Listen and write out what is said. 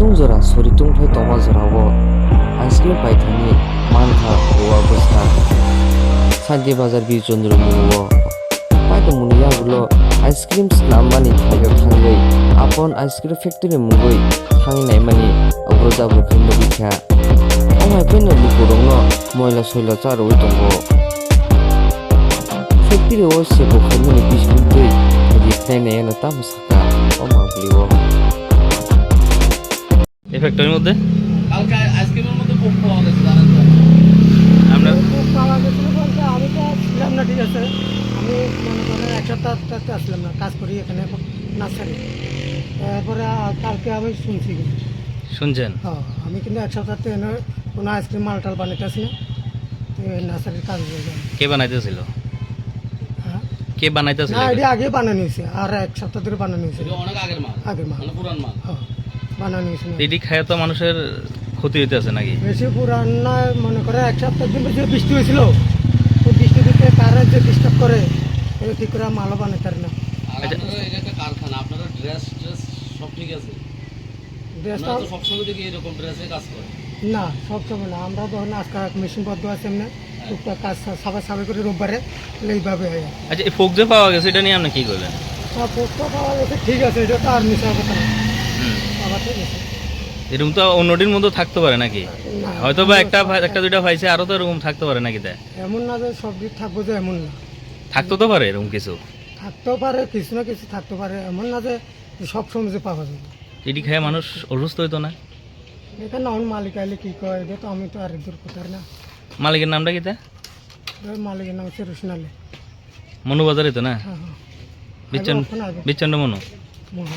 tungzora sori tungphai toma jorao ice cream paithani manha owa bosna Santi Bazar Bir Chandra Mugo paito muniya gulo ice cream namani thaiga thangai apon ice cream factory mungoi thangi naimani abroja bukhin bikha amai peno lukurongno moila soila charoi tongo factory o se bukhamani biscuit dei reply নেয় না তামসাকা অমাগুলিও এই ফ্যাক্টরির মধ্যে কালকে আইসক্রিমের মধ্যে পোক পাওয়া গেছে জানেন তো আমরা পোক পাওয়া গেছিল বলতে আমি তো ছিলাম না ঠিক আছে আমি মনে করেন এক সপ্তাহ থাকতে আসলাম না কাজ করি এখানে নার্সারি তারপরে কালকে আমি শুনছি শুনছেন হ্যাঁ আমি কিন্তু এক সপ্তাহ এনে কোনো আইসক্রিম মালটাল বানাইতে আসি না তো নার্সারির কাজ করলাম কে বানাইতেছিল কে বানাইতেছিল না এটা আগে বানানো হয়েছে আর এক সপ্তাহ ধরে বানানো হয়েছে এটা অনেক আগের মাল মানে পুরান মাল হ্যাঁ বানানো হয়েছে এটি খায় তো মানুষের ক্ষতি হইতেছে নাকি বেশি পুরান না মনে করে এক সপ্তাহ দিন যে বৃষ্টি হয়েছিল ওই বৃষ্টি দিতে তারা যে ডিস্টার্ব করে ঠিক করে মালও বানাতে পারে না আর আপনারা এটা একটা কারখানা আপনারা ড্রেস সব ঠিক আছে ড্রেসটা আমরা তো সবসময় দেখি এরকম ড্রেসে কাজ করে না সবসময় না আমরা ধরুন আজকে মেশিন বদ্ধ আছে এমনি টুকটাক কাজ সাবাই করে রোববারে এইভাবে হয় আচ্ছা এই ফোক যে পাওয়া গেছে এটা নিয়ে আপনি কি করবেন পোস্টটা পাওয়া গেছে ঠিক আছে এটা তো আর মিশা কথা না আবার ঠিক আছে এরকম তো অন্যটির মধ্যে থাকতে পারে নাকি না, হয়তো বা একটা দুইটা পাইছে আরো তো এরকম থাকতে পারে নাকি তাই এমন না যে সব দিক থাকবো যে এমন না থাকতে তো পারে এরকম কিছু থাকতেও পারে কিছু না কিছু থাকতে পারে এমন না যে সব সময় যে পাওয়া যাবে এটি খায় মানুষ অসুস্থ হইতো না এখানে অন মালিক আইলে কি কয় এটা তো আমি তো আর দূর করতে না মালিকের নামটা কি তা মালিকের নাম হচ্ছে রোশনালী মনুবাজার হইতো না হ্যাঁ হ্যাঁ বিচ্ছন্দ মনু মহা